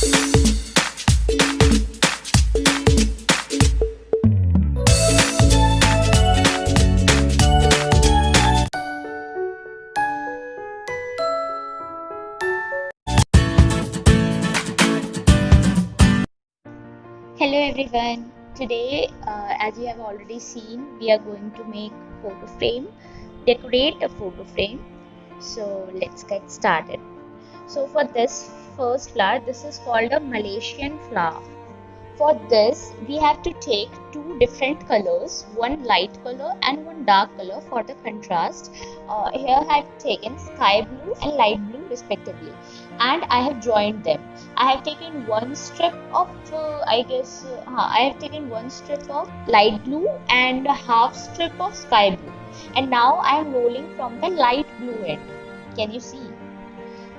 Hello everyone. Today, as you have already seen, we are going to make photo frame, decorate a photo frame. So let's get started. So for this first flower, this is called a Malaysian flower. For this, we have to take two different colors, one light color and one dark color for the contrast. Here I have taken sky blue and light blue respectively, and I have joined them. I have taken one strip of, I have taken one strip of light blue and a half strip of sky blue. And now I am rolling from the light blue end. Can you see?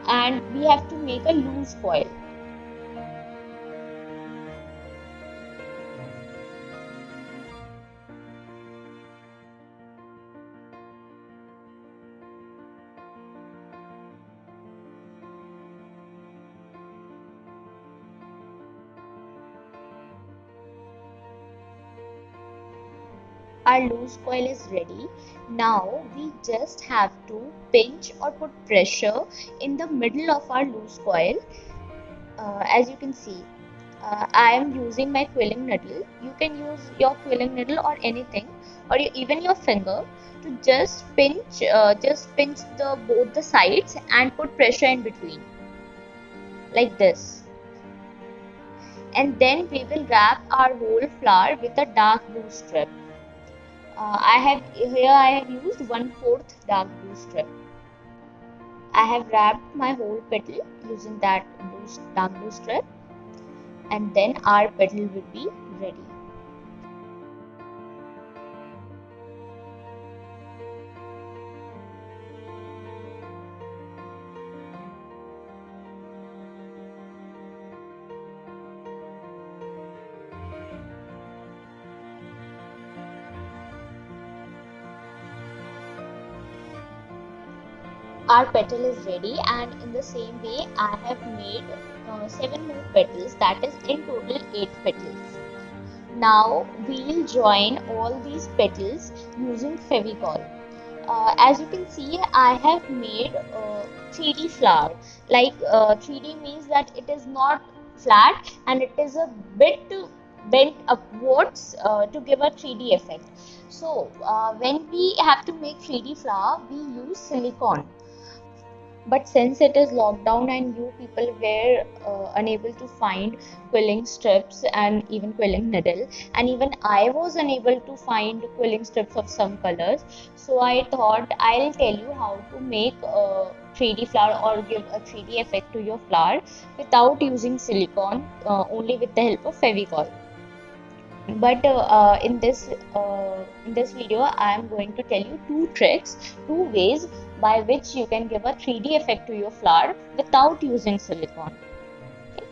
And we have to make a loose coil. Our loose coil is ready. Now we just have to pinch or put pressure in the middle of our loose coil. As you can see, I am using my quilling needle. You can use your quilling needle or anything, or even your finger, to just pinch the both the sides and put pressure in between, like this. And then we will wrap our whole flower with a dark blue strip. I have used 1/4 dark blue strip. I have wrapped my whole petal using that dark blue strip, and then our petal will be ready. Our petal is ready, and in the same way I have made 7 more petals, that is in total 8 petals. Now we will join all these petals using Fevicol. As you can see, I have made 3D flower. 3D means that it is not flat and it is a bit bent upwards to give a 3D effect. So when we have to make 3D flower, we use silicone. But since it is lockdown and you people were unable to find quilling strips and even quilling needle, and even I was unable to find quilling strips of some colors, so I thought I'll tell you how to make a 3D flower or give a 3D effect to your flower without using silicone, only with the help of Fevicol. But in this video I am going to tell you two ways by which you can give a 3D effect to your flower without using silicone. Okay.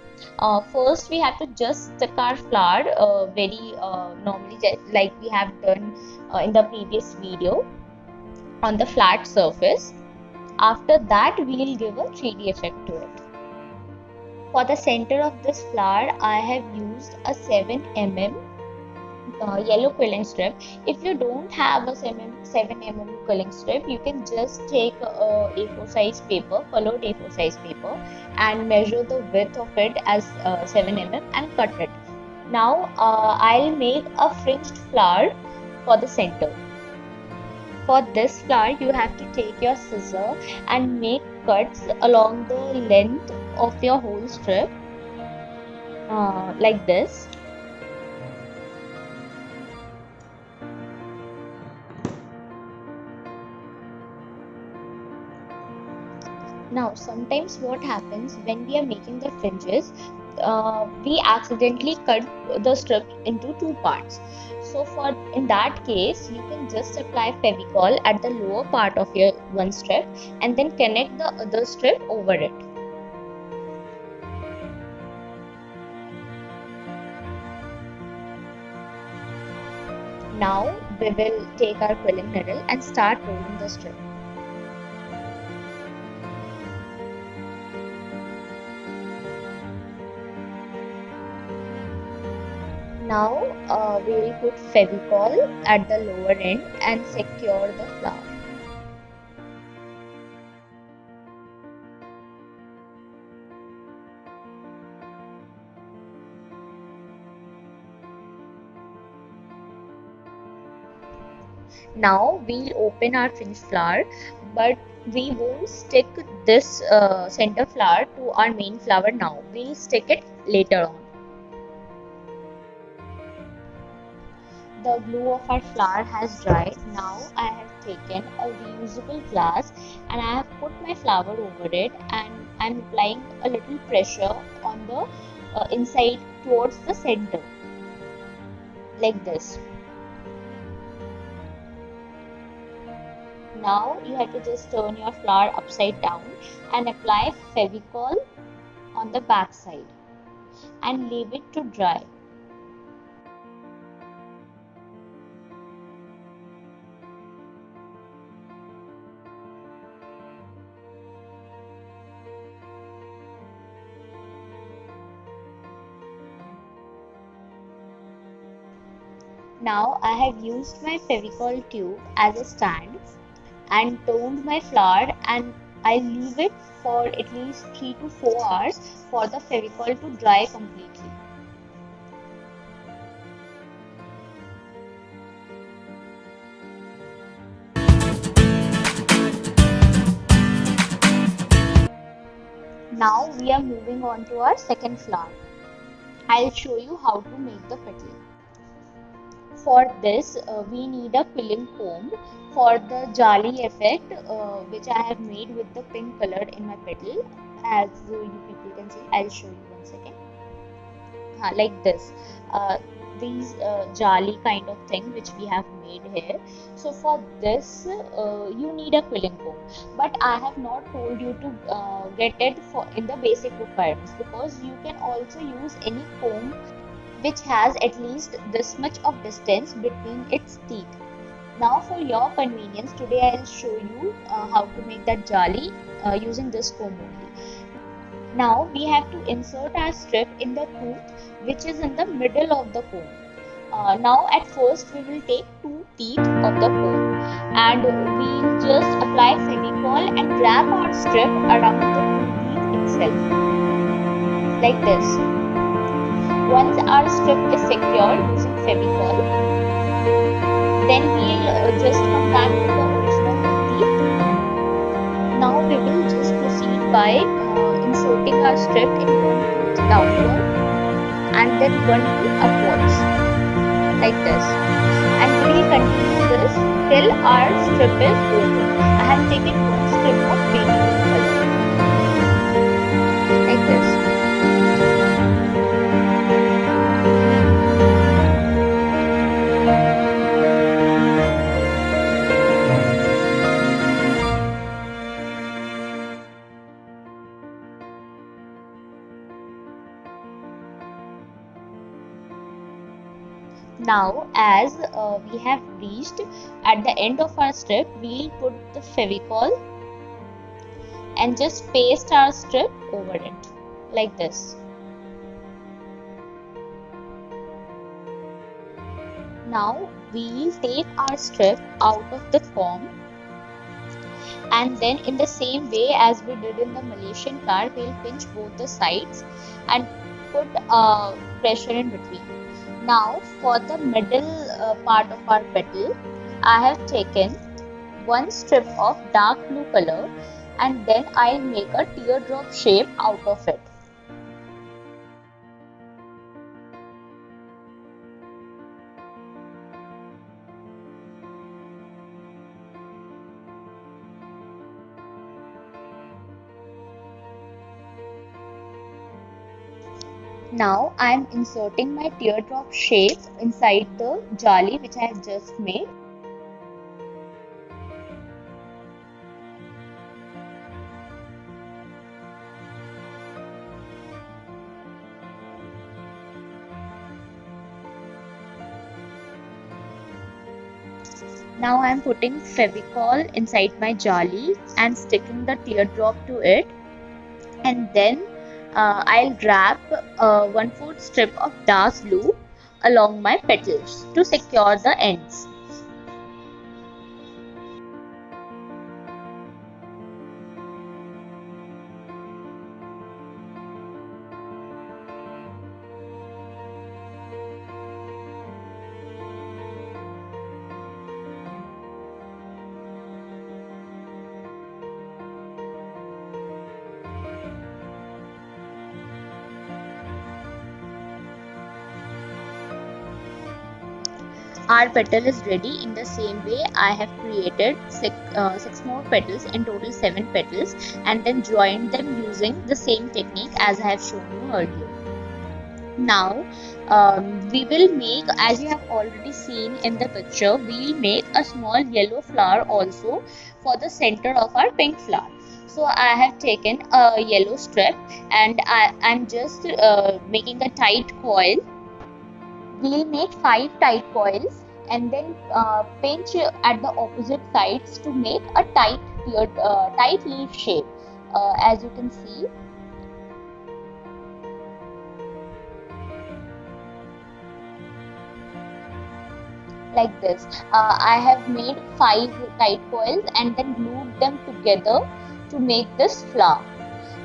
First we have to just stick our flower very normally, like we have done in the previous video, on the flat surface. After that we will give a 3D effect to it. For the center of this flower I have used a 7 mm yellow quilling strip. If you don't have a 7 mm quilling strip, you can just take a A4 size paper, colored A4 size paper, and measure the width of it as 7 mm and cut it. Now I'll make a fringed flower for the center. For this flower, you have to take your scissor and make cuts along the length of your whole strip, like this. Now, sometimes what happens when we are making the fringes, we accidentally cut the strip into two parts. So, in that case, you can just apply Fevicol at the lower part of your one strip and then connect the other strip over it. Now, we will take our quilling needle and start rolling the strip. Now we will put Fevicol at the lower end and secure the flower. Now we'll open our finished flower, but we won't stick this center flower to our main flower now. We'll stick it later on. The glue of our flower has dried. Now I have taken a reusable glass and I have put my flower over it, and I'm applying a little pressure on the inside towards the center, like this. Now you have to just turn your flower upside down and apply Fevicol on the back side and leave it to dry. Now I have used my Fevicol tube as a stand and toned my flower, and I leave it for at least 3 to 4 hours for the Fevicol to dry completely. Now we are moving on to our second flower. I'll show you how to make the petal. For this, we need a quilling comb. For the jali effect, which I have made with the pink color in my petal, as you people can see, I'll show you one second. Like this. These jali kind of thing which we have made here. So for this, you need a quilling comb, but I have not told you to get it for in the basic requirements, because you can also use any comb which has at least this much of distance between its teeth. Now for your convenience, today I will show you how to make that jali using this comb only. Now we have to insert our strip in the tooth which is in the middle of the comb. Now at first we will take two teeth of the comb and we'll just apply Fevicol and wrap our strip around the two teeth itself, like this. Once our strip is secured using Fevicol, then we'll just come back to the original teeth. Now we will just proceed by inserting our strip in one tooth downward and then one tooth upwards, like this. And we will continue this till our strip is over. I have taken one strip of baby color, like this. Now as we have reached at the end of our strip, we'll put the Fevicol and just paste our strip over it, like this. Now we'll take our strip out of the comb, and then in the same way as we did in the Malaysian flower, we'll pinch both the sides and put pressure in between. Now for the middle part of our petal, I have taken one strip of dark blue color and then I'll make a teardrop shape out of it. Now I am inserting my teardrop shape inside the jali which I have just made. Now I am putting Fevicol inside my jali and sticking the teardrop to it, and then I'll wrap 1/4 strip of dark blue along my petals to secure the ends. Our petal is ready. In the same way, I have created six more petals, in total 7 petals, and then joined them using the same technique as I have shown you earlier. Now we will make, as you have already seen in the picture, we will make a small yellow flower also for the center of our pink flower. So I have taken a yellow strip and I am just making a tight coil. We'll make 5 tight coils and then pinch at the opposite sides to make a tight leaf shape. As you can see, like this. I have made 5 tight coils and then glued them together to make this flower.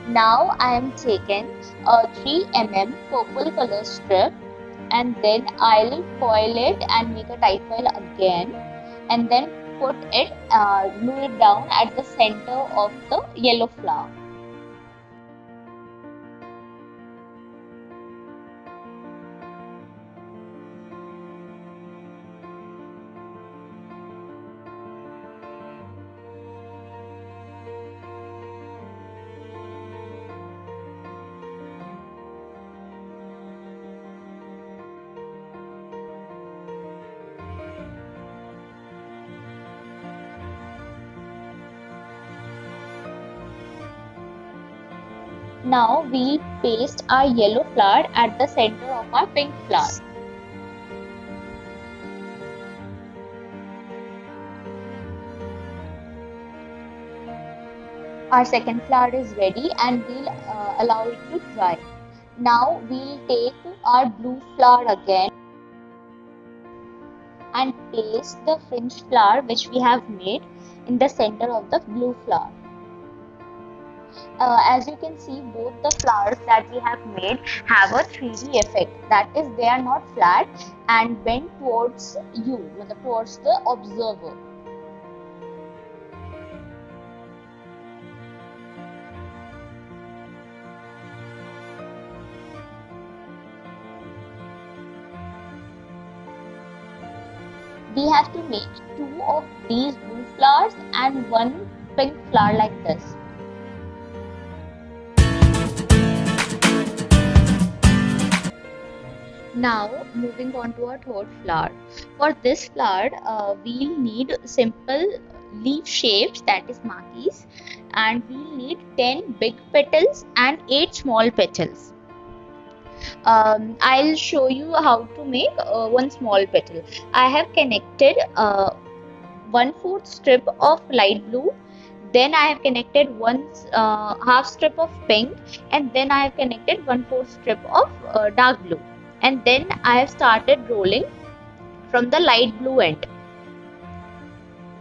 Now I am taking a 3 mm purple color strip and then I'll coil it and make a tight coil again and then glue it down at the center of the yellow flower. Now we'll paste our yellow flower at the center of our pink flower. Our second flower is ready and we'll allow it to dry. Now we'll take our blue flower again and place the fringed flower which we have made in the center of the blue flower. As you can see, both the flowers that we have made have a 3D effect. That is, they are not flat and bent towards you, towards the observer. We have to make 2 of these blue flowers and 1 pink flower like this. Now moving on to our third flower. For this flower, we'll need simple leaf shapes, that is marquise, and we'll need 10 big petals and 8 small petals. I'll show you how to make one small petal. I have connected 1/4 strip of light blue, then I have connected half strip of pink, and then I have connected 1/4 strip of dark blue, and then I have started rolling from the light blue end.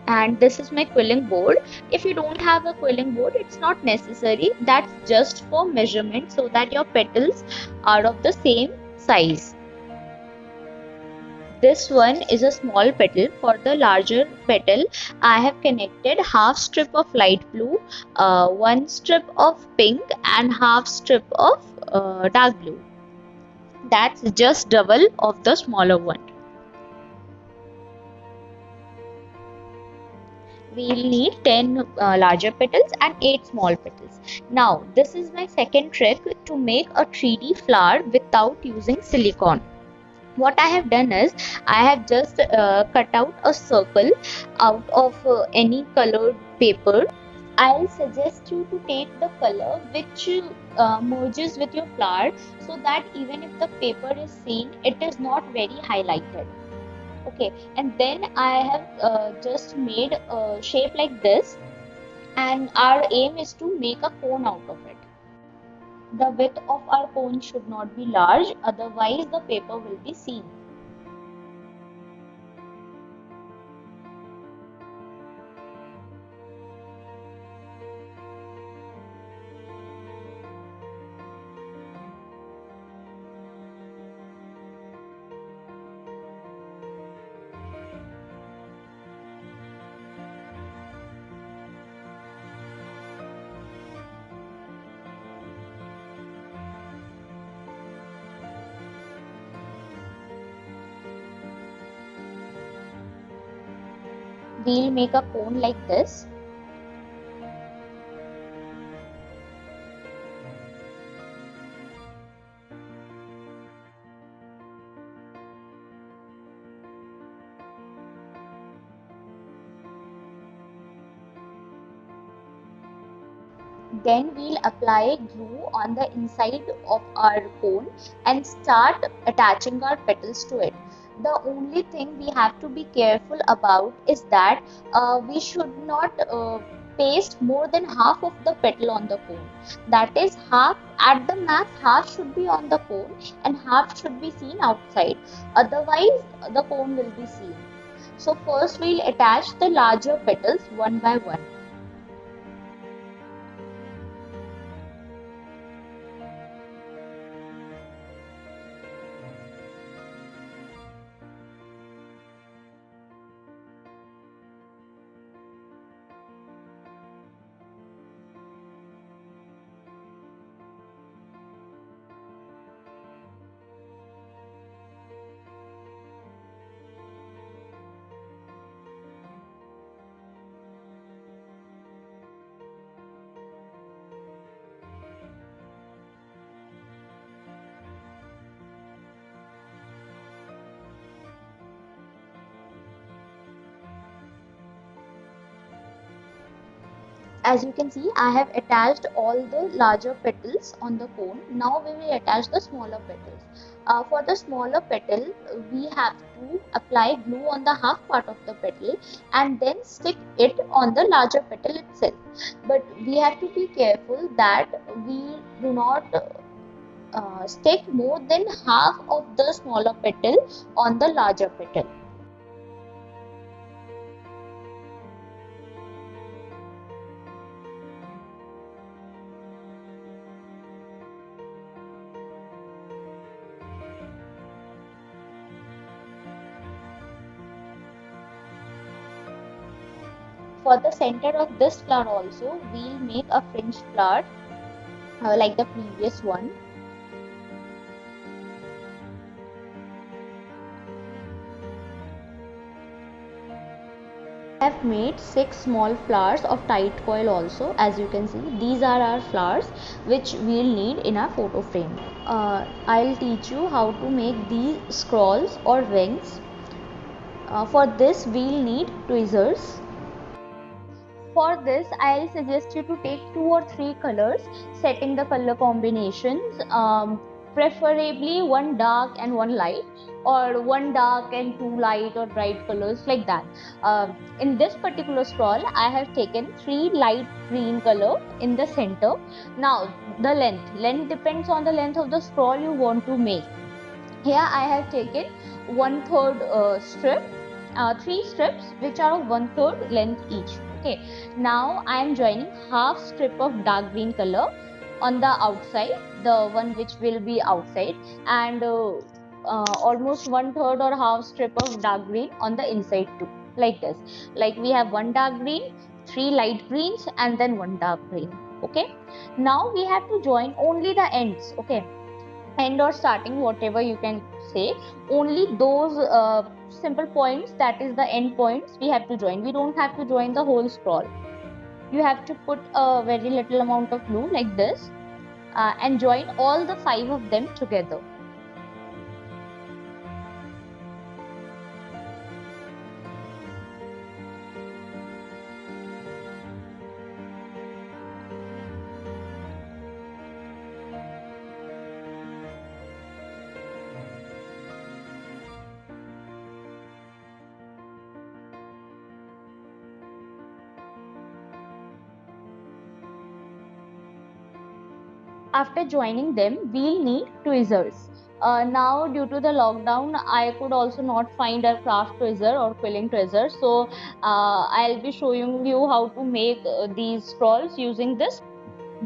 And this is my quilling board. If you don't have a quilling board, it's not necessary. That's just for measurement so that your petals are of the same size. This one is a small petal. For the larger petal, I have connected half strip of light blue, 1 strip of pink, and half strip of dark blue. That's just double of the smaller one. We'll need 10 larger petals and 8 small petals. Now, this is my second trick to make a 3D flower without using silicone. What I have done is, I have just cut out a circle out of any colored paper. I'll suggest you to take the color which merges with your flower, so that even if the paper is seen, it is not very highlighted. Okay, and then I have just made a shape like this, and our aim is to make a cone out of it. The width of our cone should not be large, otherwise the paper will be seen. we'll make a cone like this. Then we'll apply glue on the inside of our cone and start attaching our petals to it. The only thing we have to be careful about is that we should not paste more than half of the petal on the cone. That is, half at the max, half should be on the cone and half should be seen outside. Otherwise, the cone will be seen. So first we'll attach the larger petals one by one. As you can see, I have attached all the larger petals on the cone. Now we will attach the smaller petals. For the smaller petal, we have to apply glue on the half part of the petal and then stick it on the larger petal itself. But we have to be careful that we do not stick more than half of the smaller petal on the larger petal. For the center of this flower also, we'll make a fringed flower like the previous one. I have made 6 small flowers of tight coil also. As you can see, these are our flowers which we'll need in our photo frame. I'll teach you how to make these scrolls or wings. For this we'll need tweezers. For this, I'll suggest you to take 2 or 3 colors, setting the color combinations, preferably one dark and one light, or one dark and 2 light or bright colors, like that. In this particular scroll, I have taken 3 light green color in the center. Now, the length depends on the length of the scroll you want to make. Here I have taken 1/3 strip, 3 strips which are of 1/3 length each. Okay, now I am joining half strip of dark green color on the outside, the one which will be outside, and almost 1/3 or half strip of dark green on the inside too, like this. Like we have one dark green, 3 light greens, and then one dark green. Okay, now we have to join only the ends. Okay, end or starting, whatever you can say, only those simple points, that is the end points, we have to join. We don't have to join the whole scroll. You have to put a very little amount of glue like this and join all the 5 of them together. After joining them, we'll need tweezers. Now, due to the lockdown, I could also not find a craft tweezer or quilling tweezer, so I'll be showing you how to make these scrolls using this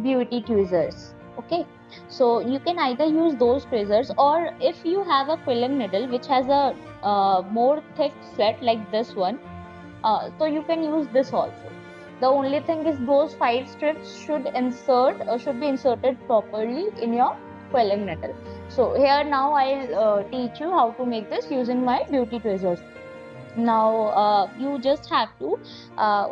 beauty tweezers. Okay, so you can either use those tweezers, or if you have a quilling needle which has a more thick set like this one, so you can use this also. The only thing is those 5 strips should be inserted properly in your quilling needle. So here now I'll teach you how to make this using my beauty tweezers. Now you just have to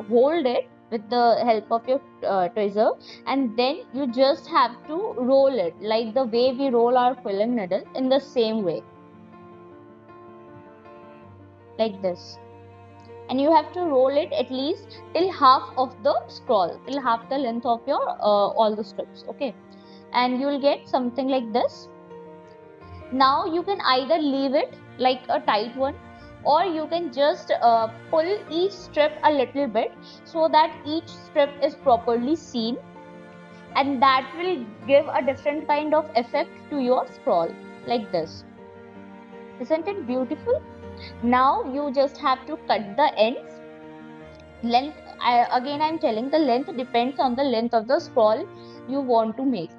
hold it with the help of your tweezer, and then you just have to roll it like the way we roll our quilling needle, in the same way, like this. And you have to roll it at least till half of the scroll, till half the length of your all the strips. Okay, and you will get something like this. Now you can either leave it like a tight one, or you can just pull each strip a little bit so that each strip is properly seen, and that will give a different kind of effect to your scroll, like this. Isn't it beautiful? Now you just have to cut the ends. Length, again I'm telling, the length depends on the length of the scroll you want to make.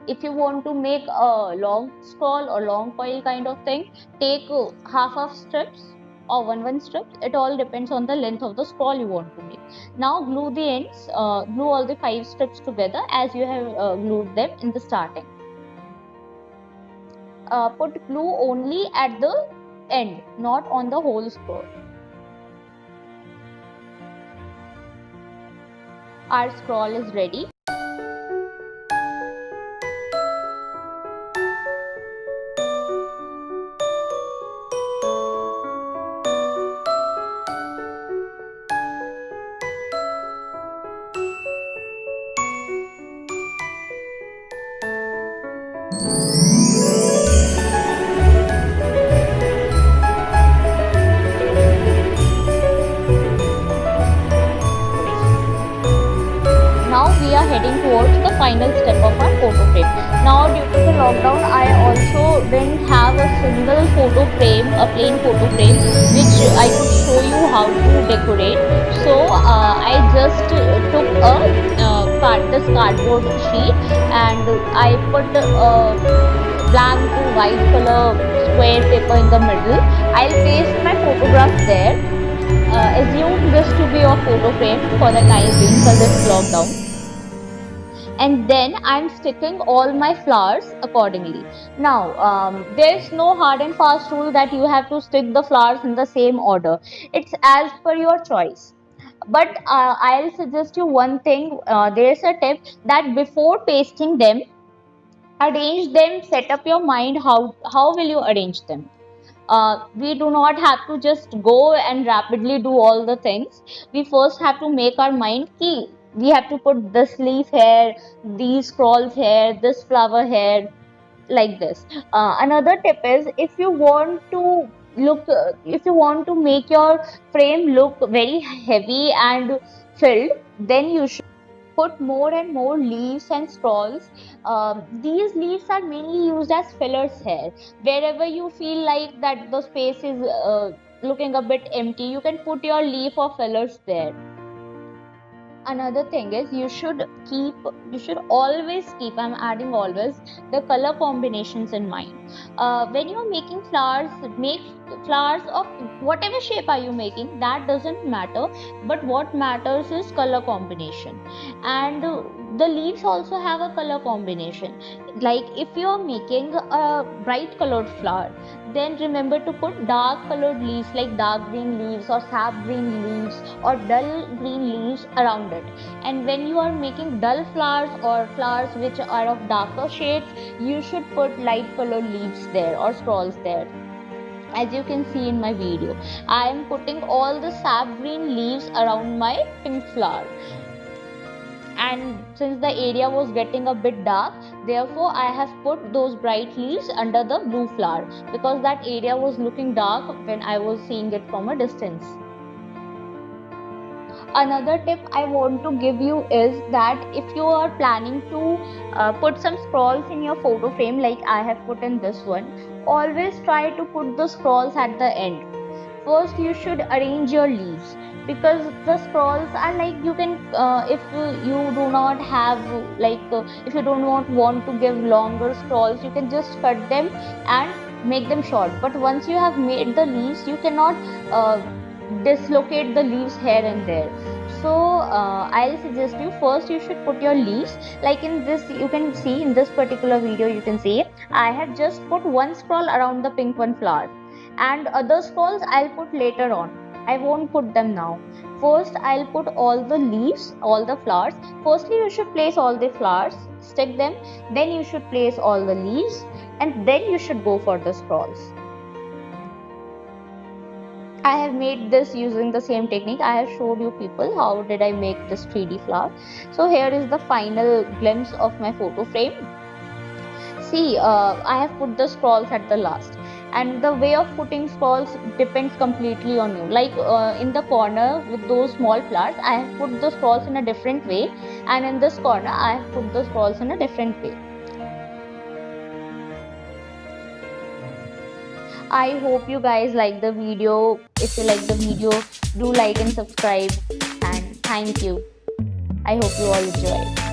If you want to make a long scroll or long coil kind of thing, take half of strips or one strips. It all depends on the length of the scroll you want to make. Now glue the ends, glue all the 5 strips together as you have glued them in the starting. Put glue only at the end, not on the whole scroll. Our scroll is ready. Now we are heading towards the final step of our photo frame. Now due to the lockdown, I also didn't have a single photo frame, a plain photo frame, which I could show you how to decorate. So I just took a this cardboard sheet, and I put blank white color square paper in the middle. I'll paste my photograph there. Assume this to be your photo frame for the time being for this lockdown. And then I'm sticking all my flowers accordingly. Now there's no hard and fast rule that you have to stick the flowers in the same order. It's as per your choice. But I'll suggest you one thing. There's a tip that before pasting them, arrange them, set up your mind how will you arrange them. We do not have to just go and rapidly do all the things. We first have to make our mind key. We have to put this leaf here, these scrolls here, this flower here, like this. Another tip is, if you want to if you want to make your frame look very heavy and filled, then you should put more and more leaves and scrolls. These leaves are mainly used as fillers here. Wherever you feel like that the space is looking a bit empty, you can put your leaf or fillers there. Another thing is, you should always keep, I'm adding always, the color combinations in mind. When you're making flowers, make flowers of whatever shape are you making, that doesn't matter, but what matters is color combination. And the leaves also have a color combination. Like if you're making a bright colored flower, then remember to put dark colored leaves like dark green leaves or sap green leaves or dull green leaves around it. And when you are making dull flowers or flowers which are of darker shades, you should put light colored leaves there or scrolls there. As you can see in my video, I am putting all the sap green leaves around my pink flower. And since the area was getting a bit dark, therefore I have put those bright leaves under the blue flower, because that area was looking dark when I was seeing it from a distance. Another tip I want to give you is that if you are planning to put some scrolls in your photo frame like I have put in this one, always try to put the scrolls at the end. First you should arrange your leaves, because the scrolls are like, you can if you do not have if you don't want to give longer scrolls, you can just cut them and make them short. But once you have made the leaves, you cannot dislocate the leaves here and there. So I'll suggest you, first you should put your leaves like in this. You can see in this particular video, you can see I have just put one scroll around the pink one flower, and other scrolls I'll put later on. I won't put them now. First, I'll put all the leaves, all the flowers. Firstly, you should place all the flowers, stick them. Then you should place all the leaves, and then you should go for the scrolls. I have made this using the same technique. I have showed you people how did I make this 3D flower. So here is the final glimpse of my photo frame. See, I have put the scrolls at the last, and the way of putting scrolls depends completely on you. Like in the corner with those small flowers, I have put the scrolls in a different way, and in this corner I have put the scrolls in a different way. I hope you guys like the video. If you like the video, do like and subscribe, and thank you. I hope you all enjoy.